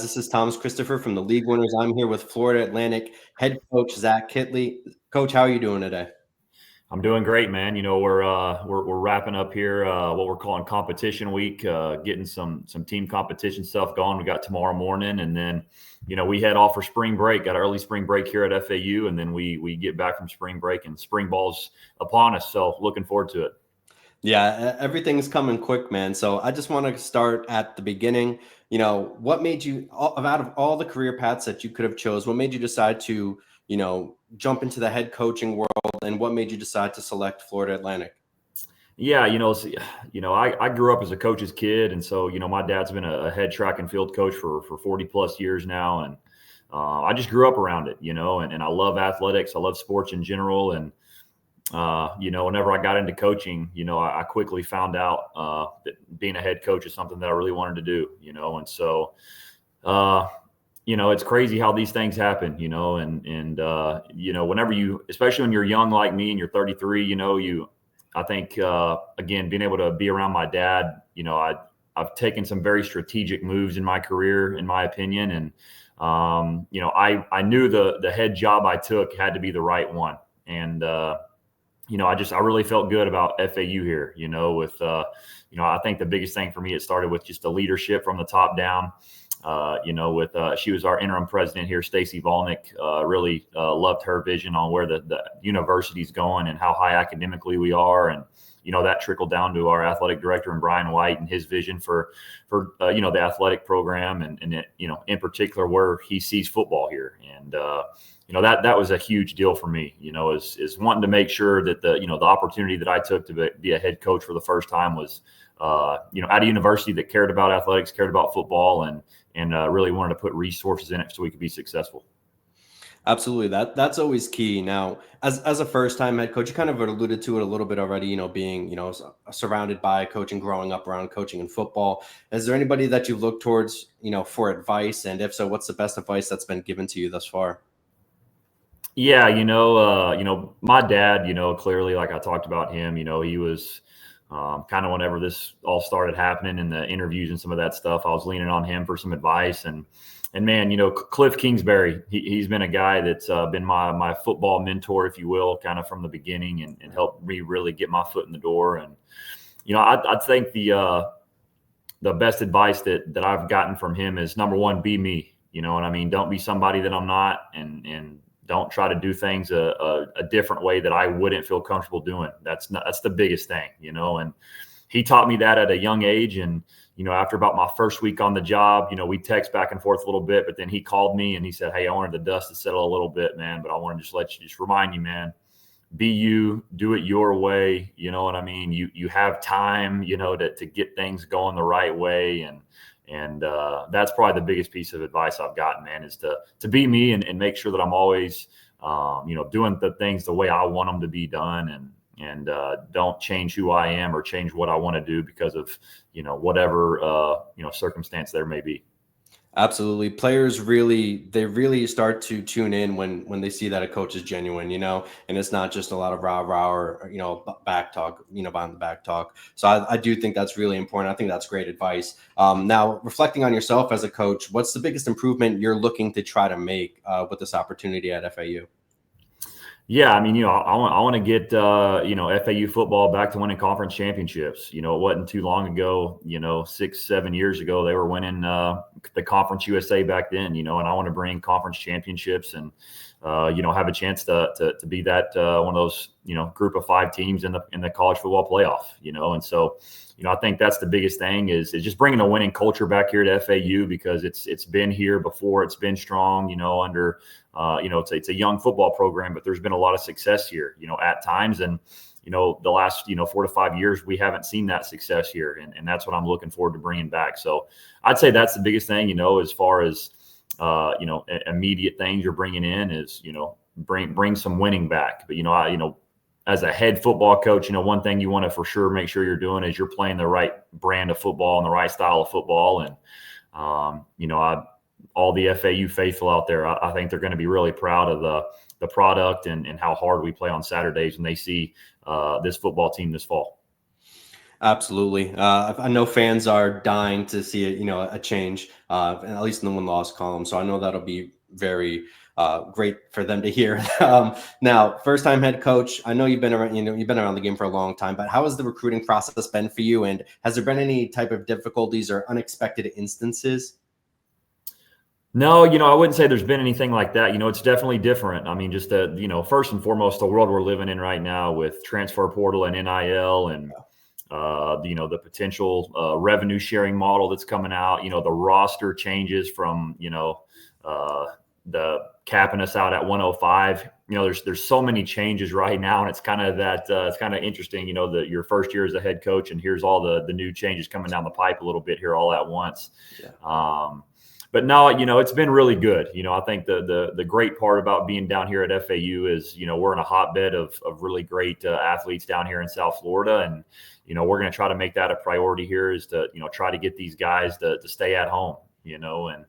This is Thomas Christopher from the League Winners. I'm here with Florida Atlantic head coach Zach Kittley. Coach, how are you doing today? I'm doing great, man. We're wrapping up here what we're calling competition week, getting some team competition stuff going. We got tomorrow morning, and then we head off for spring break. Got early spring break here at FAU, and then we get back from spring break, and spring ball's upon us. So looking forward to it. Yeah, everything's coming quick, man. So I just want to start at the beginning. What made you, out of all the career paths that you could have chose, what made you decide to, jump into the head coaching world, and what made you decide to select Florida Atlantic? Yeah, I grew up as a coach's kid, and so my dad's been a head track and field coach for 40 plus years now, and I just grew up around it, and I love athletics, I love sports in general, and whenever I got into coaching, I quickly found out that being a head coach is something that I really wanted to do, and so, it's crazy how these things happen, whenever especially when you're young like me and you're 33, I think, again, being able to be around my dad, I've taken some very strategic moves in my career, in my opinion. And, I knew the head job I took had to be the right one. And, I really felt good about FAU here, I think the biggest thing for me, it started with just the leadership from the top down. She was our interim president here, Stacy Volnick, really loved her vision on where the university's going and how high academically we are. And, that trickled down to our athletic director and Brian White and his vision for the athletic program and in particular where he sees football here. And, that was a huge deal for me, is wanting to make sure that the opportunity that I took to be a head coach for the first time was, at a university that cared about athletics, cared about football, and really wanted to put resources in it so we could be successful. Absolutely. That's always key. Now, as a first-time head coach, you kind of alluded to it a little bit already, being, surrounded by coaching, growing up around coaching and football. Is there anybody that you look towards, for advice? And if so, what's the best advice that's been given to you thus far? Yeah, my dad, clearly, like I talked about him, he was kind of whenever this all started happening in the interviews and some of that stuff, I was leaning on him for some advice. And man, Cliff Kingsbury, he's been a guy that's been my football mentor, if you will, kind of from the beginning and helped me really get my foot in the door. And, I think the best advice that I've gotten from him is, number one, be me. You know what I mean? Don't be somebody that I'm not, and don't try to do things a different way that I wouldn't feel comfortable doing. That's the biggest thing, and he taught me that at a young age. And, after about my first week on the job, we text back and forth a little bit, but then he called me and he said, "Hey, I wanted the dust to settle a little bit, man, but I want to just remind you, man, be you, do it your way." You know what I mean? You have time, to get things going the right way. And that's probably the biggest piece of advice I've gotten, man, is to be me and make sure that I'm always, doing the things the way I want them to be done, and don't change who I am or change what I want to do because of, whatever, circumstance there may be. Absolutely. Players really start to tune in when they see that a coach is genuine, and it's not just a lot of rah or, back talk, behind the back talk. So I do think that's really important. I think that's great advice. Now, reflecting on yourself as a coach, what's the biggest improvement you're looking to try to make with this opportunity at FAU? Yeah, I mean, I want to get FAU football back to winning conference championships. It wasn't too long ago, 6-7 years ago, they were winning the Conference USA back then. And I want to bring conference championships and have a chance to be that one of those group of 5 teams in the college football playoff. And so I think that's the biggest thing is just bringing a winning culture back here to FAU, because it's been here before. It's been strong, under. It's a young football program, but there's been a lot of success here, at times. And, the last, 4 to 5 years, we haven't seen that success here. And that's what I'm looking forward to bringing back. So I'd say that's the biggest thing, as far as, immediate things you're bringing in is, bring some winning back. But, as a head football coach, one thing you want to for sure make sure you're doing is you're playing the right brand of football and the right style of football. And, all the FAU faithful out there, I think they're going to be really proud of the product and how hard we play on Saturdays when they see this football team this fall. Absolutely. I know fans are dying to see a change, at least in the win-loss column. So I know that'll be very great for them to hear. Now, first-time head coach. I know you've been around. You've been around the game for a long time. But how has the recruiting process been for you? And has there been any type of difficulties or unexpected instances? No, I wouldn't say there's been anything like that. It's definitely different. I mean, just first and foremost, the world we're living in right now with transfer portal and NIL and the potential revenue sharing model that's coming out, the roster changes from, the capping us out at 105. There's so many changes right now. And it's kind of it's kind of interesting, that your first year as a head coach and here's all the new changes coming down the pipe a little bit here all at once. Yeah. But no, it's been really good. I think the great part about being down here at FAU is, we're in a hotbed of really great athletes down here in South Florida. And, we're going to try to make that a priority here is to, try to get these guys to stay at home, and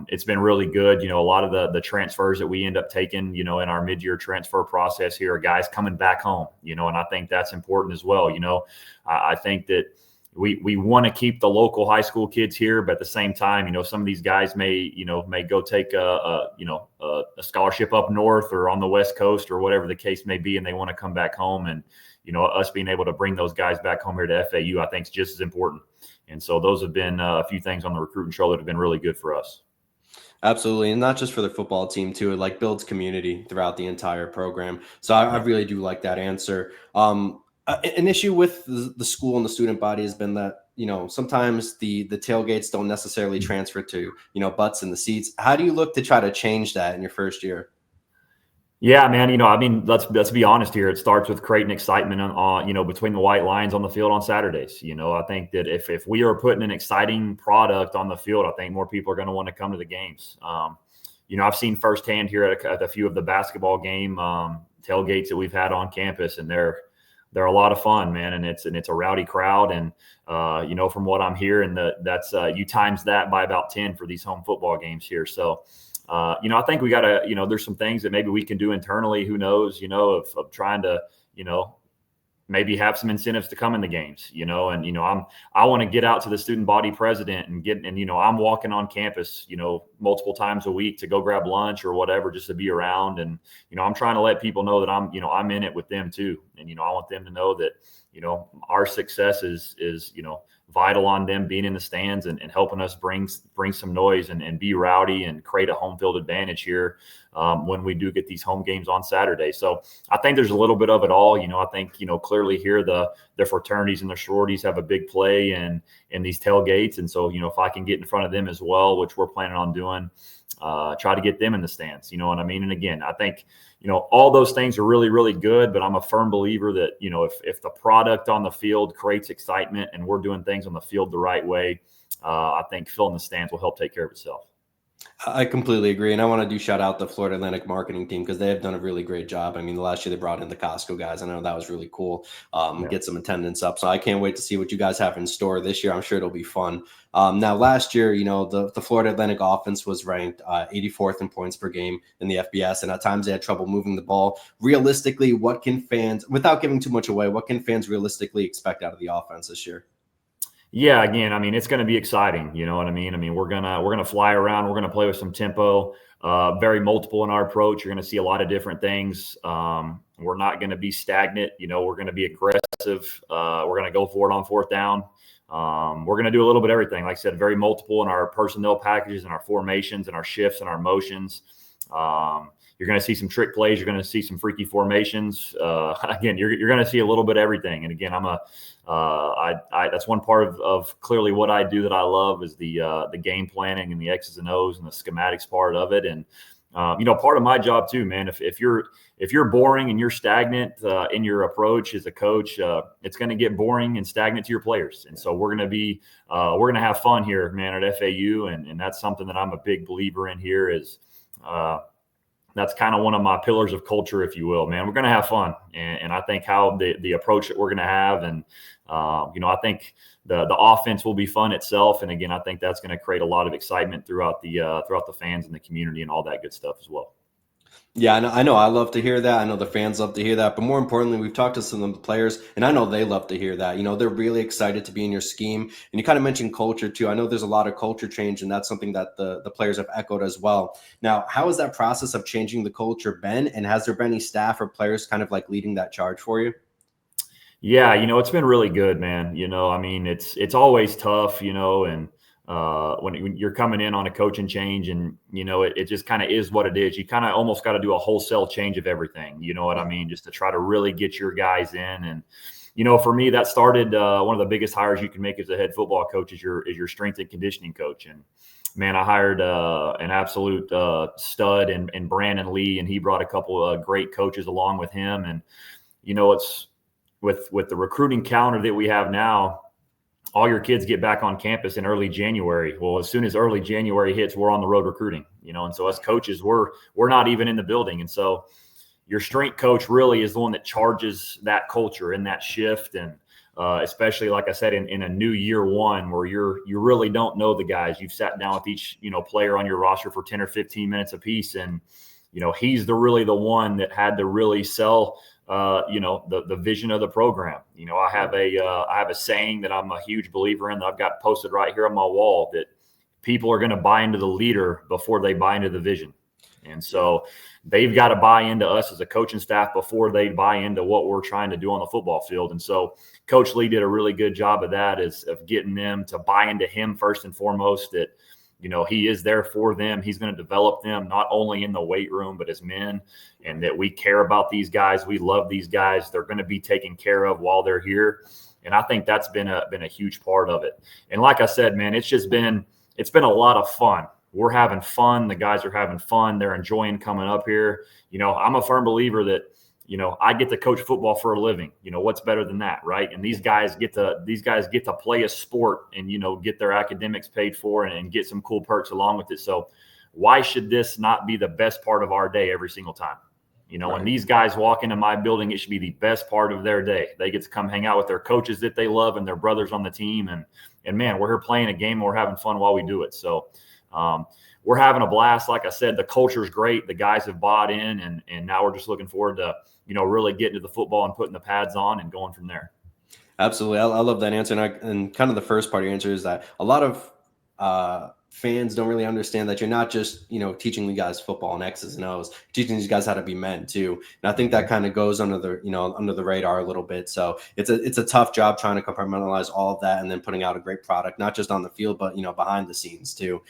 it's been really good. A lot of the transfers that we end up taking, in our mid-year transfer process here are guys coming back home, and I think that's important as well. I think that we want to keep the local high school kids here, but at the same time, some of these guys may go take a scholarship up north or on the West Coast or whatever the case may be, and they want to come back home. And us being able to bring those guys back home here to FAU, I think is just as important. And so those have been a few things on the recruiting trail that have been really good for us. Absolutely. And not just for the football team too. It builds community throughout the entire program. So I really do like that answer. An issue with the school and the student body has been that, sometimes the tailgates don't necessarily transfer to, butts in the seats. How do you look to try to change that in your first year? Yeah, man. Let's be honest here. It starts with creating excitement on between the white lines on the field on Saturdays. I think that if we are putting an exciting product on the field, I think more people are going to want to come to the games. I've seen firsthand here at a few of the basketball game tailgates that we've had on campus, and they're a lot of fun, man. And it's a rowdy crowd. And, from what I'm hearing, that's you times that by about 10 for these home football games here. So, I think we got to, there's some things that maybe we can do internally, who knows, of trying to, maybe have some incentives to come in the games, and, I want to get out to the student body president and I'm walking on campus, multiple times a week to go grab lunch or whatever, just to be around. And, I'm trying to let people know that I'm in it with them too. And, I want them to know that, our success is, vital on them being in the stands and helping us bring some noise and be rowdy and create a home field advantage here when we do get these home games on Saturday. So I think there's a little bit of it all. I think, clearly here the fraternities and the sororities have a big play in these tailgates. And so, if I can get in front of them as well, which we're planning on doing, try to get them in the stands, you know what I mean? And again, I think, all those things are really, really good, but I'm a firm believer that, if the product on the field creates excitement and we're doing things on the field the right way, I think filling the stands will help take care of itself. I completely agree. And I want to do shout out the Florida Atlantic marketing team because they have done a really great job. I mean, the last year they brought in the Costco guys. I know that was really cool. Get some attendance up. So I can't wait to see what you guys have in store this year. I'm sure it'll be fun. Now, last year, the Florida Atlantic offense was ranked 84th in points per game in the FBS. And at times they had trouble moving the ball. Realistically, what can fans, without giving too much away, what can fans realistically expect out of the offense this year? Yeah, again, it's going to be exciting. You know what I mean? We're gonna fly around. We're gonna play with some tempo, very multiple in our approach. You're going to see a lot of different things. We're not going to be stagnant. We're going to be aggressive. We're going to go for it on fourth down. We're going to do a little bit of everything. Like I said, very multiple in our personnel packages and our formations and our shifts and our motions. You're going to see some trick plays. You're going to see some freaky formations. Again, you're going to see a little bit of everything. And again, that's one part of clearly what I do that I love is the game planning and the X's and O's and the schematics part of it. And part of my job too, man. If you're boring and you're stagnant in your approach as a coach, it's going to get boring and stagnant to your players. And so we're going to have fun here, man, at FAU, and that's something that I'm a big believer in here. Is that's kind of one of my pillars of culture, if you will, man. We're going to have fun. And I think how the approach that we're going to have, and, I think the offense will be fun itself. And again, I think that's going to create a lot of excitement throughout the fans and the community and all that good stuff as well. Yeah, I know. I love to hear that. I know the fans love to hear that. But more importantly, we've talked to some of the players, and I know they love to hear that. They're really excited to be in your scheme. And you kind of mentioned culture too. I know there's a lot of culture change, and that's something that the players have echoed as well. Now, how has that process of changing the culture been? And has there been any staff or players kind of like leading that charge for you? Yeah, it's been really good, man. I mean, it's always tough, and when you're coming in on a coaching change, and it just kind of is what it is. You kind of almost got to do a wholesale change of everything. You know what I mean? Just to try to really get your guys in. And for me, that started one of the biggest hires you can make as a head football coach is your strength and conditioning coach. And man, I hired an absolute stud and Brandon Lee, and he brought a couple of great coaches along with him. And it's with the recruiting calendar that we have now, all your kids get back on campus in early January. Well, as soon as early January hits, we're on the road recruiting, and so as coaches, we're not even in the building. And so your strength coach really is the one that charges that culture and that shift. And especially, like I said, in a new year one where you really don't know the guys. You've sat down with each, player on your roster for 10 or 15 minutes apiece. And, he's really the one that had to really sell the vision of the program. I have a saying that I'm a huge believer in that I've got posted right here on my wall, that people are going to buy into the leader before they buy into the vision. And so they've got to buy into us as a coaching staff before they buy into what we're trying to do on the football field. And so Coach Lee did a really good job of that, of getting them to buy into him first and foremost, that he is there for them. He's going to develop them not only in the weight room, but as men, and that we care about these guys. We love these guys. They're going to be taken care of while they're here. And I think that's been a huge part of it. And like I said, man, it's been a lot of fun. We're having fun. The guys are having fun. They're enjoying coming up here. I'm a firm believer that, I get to coach football for a living. What's better than that, right? And these guys get to play a sport and, get their academics paid for and get some cool perks along with it. So why should this not be the best part of our day every single time? Right. When these guys walk into my building, it should be the best part of their day. They get to come hang out with their coaches that they love and their brothers on the team. And man, we're here playing a game and we're having fun while we do it. So we're having a blast. Like I said, the culture is great. The guys have bought in, and now we're just looking forward to, really getting to the football and putting the pads on and going from there. Absolutely. I love that answer. And kind of the first part of your answer is that a lot of fans don't really understand that you're not just, teaching the guys football and X's and O's, teaching these guys how to be men too. And I think that kind of goes under the radar a little bit. So it's a tough job trying to compartmentalize all of that and then putting out a great product, not just on the field, but, behind the scenes too.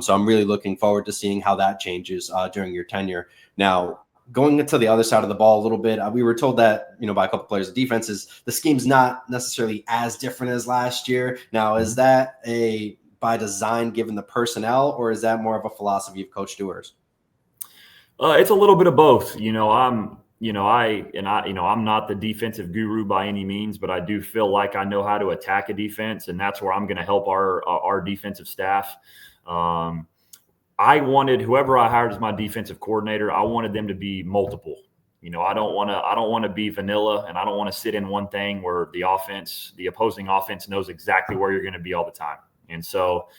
So I'm really looking forward to seeing how that changes during your tenure. Now, going to the other side of the ball a little bit, we were told that, by a couple players, the scheme's not necessarily as different as last year. Now, is that by design given the personnel, or is that more of a philosophy of Coach Dewars? It's a little bit of both. I'm not the defensive guru by any means, but I do feel like I know how to attack a defense, and that's where I'm going to help our defensive staff. I wanted whoever I hired as my defensive coordinator, I wanted them to be multiple. I don't want to be vanilla, and I don't want to sit in one thing where the opposing offense knows exactly where you're going to be all the time. And so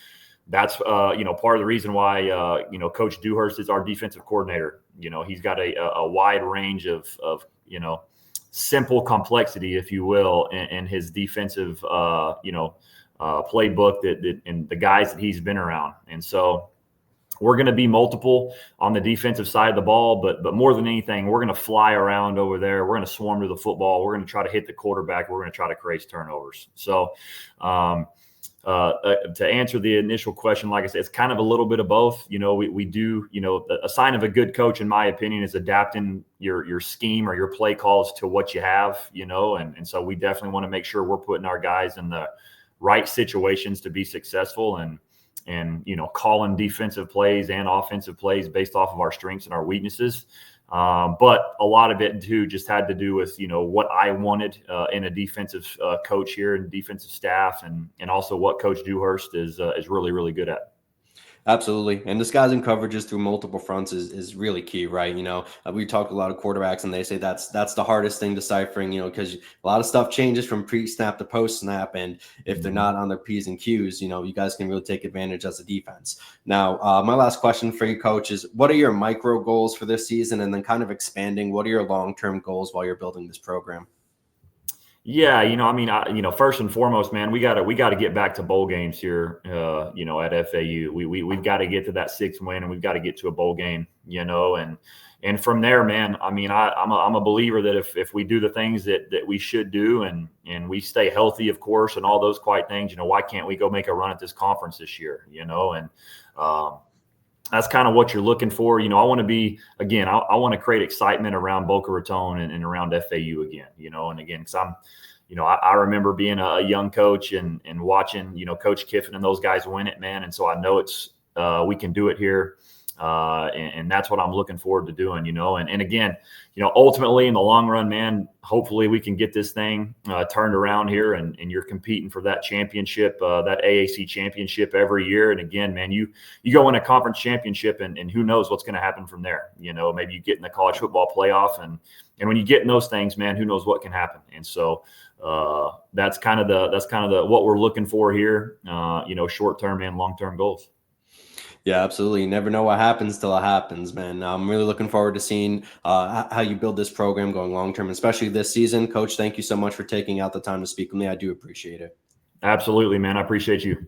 that's part of the reason why Coach Dewhurst is our defensive coordinator. He's got a wide range of simple complexity, if you will, in his defensive playbook that and the guys that he's been around. And so we're going to be multiple on the defensive side of the ball, but more than anything, we're going to fly around over there. We're going to swarm to the football. We're going to try to hit the quarterback. We're going to try to create turnovers. So to answer the initial question, like I said, it's kind of a little bit of both. We do, a sign of a good coach, in my opinion, is adapting your scheme or your play calls to what you have, and so we definitely want to make sure we're putting our guys in the right situations to be successful and calling defensive plays and offensive plays based off of our strengths and our weaknesses. But a lot of it too just had to do with, what I wanted in a defensive coach here and defensive staff, and also what Coach Dewhurst is really, really good at. Absolutely. And disguising coverages through multiple fronts is really key, right? We talk a lot of quarterbacks and they say that's the hardest thing deciphering, because a lot of stuff changes from pre-snap to post-snap. And if they're not on their P's and Q's, you guys can really take advantage as a defense. Now, my last question for you, Coach, is what are your micro goals for this season? And then kind of expanding, what are your long-term goals while you're building this program? Yeah, first and foremost, man, we gotta get back to bowl games here. At FAU, we've got to get to that 6th win, and we've got to get to a bowl game. And from there, man, I'm a believer that if we do the things that we should do, and we stay healthy, of course, and all those quiet things, why can't we go make a run at this conference this year? And that's kind of what you're looking for. I want to be, again, I want to create excitement around Boca Raton and around FAU again, and again, because I remember being a young coach and watching, Coach Kiffin and those guys win it, man. And so I know we can do it here. And that's what I'm looking forward to doing, and again, ultimately in the long run, man, hopefully we can get this thing turned around here and you're competing for that championship, that AAC championship every year. And again, man, you go win a conference championship and who knows what's going to happen from there. Maybe you get in the college football playoff and when you get in those things, man, who knows what can happen. And so that's kind of the what we're looking for here, short-term and long-term goals. Yeah, absolutely. You never know what happens till it happens, man. I'm really looking forward to seeing how you build this program going long term, especially this season. Coach, thank you so much for taking out the time to speak with me. I do appreciate it. Absolutely, man. I appreciate you.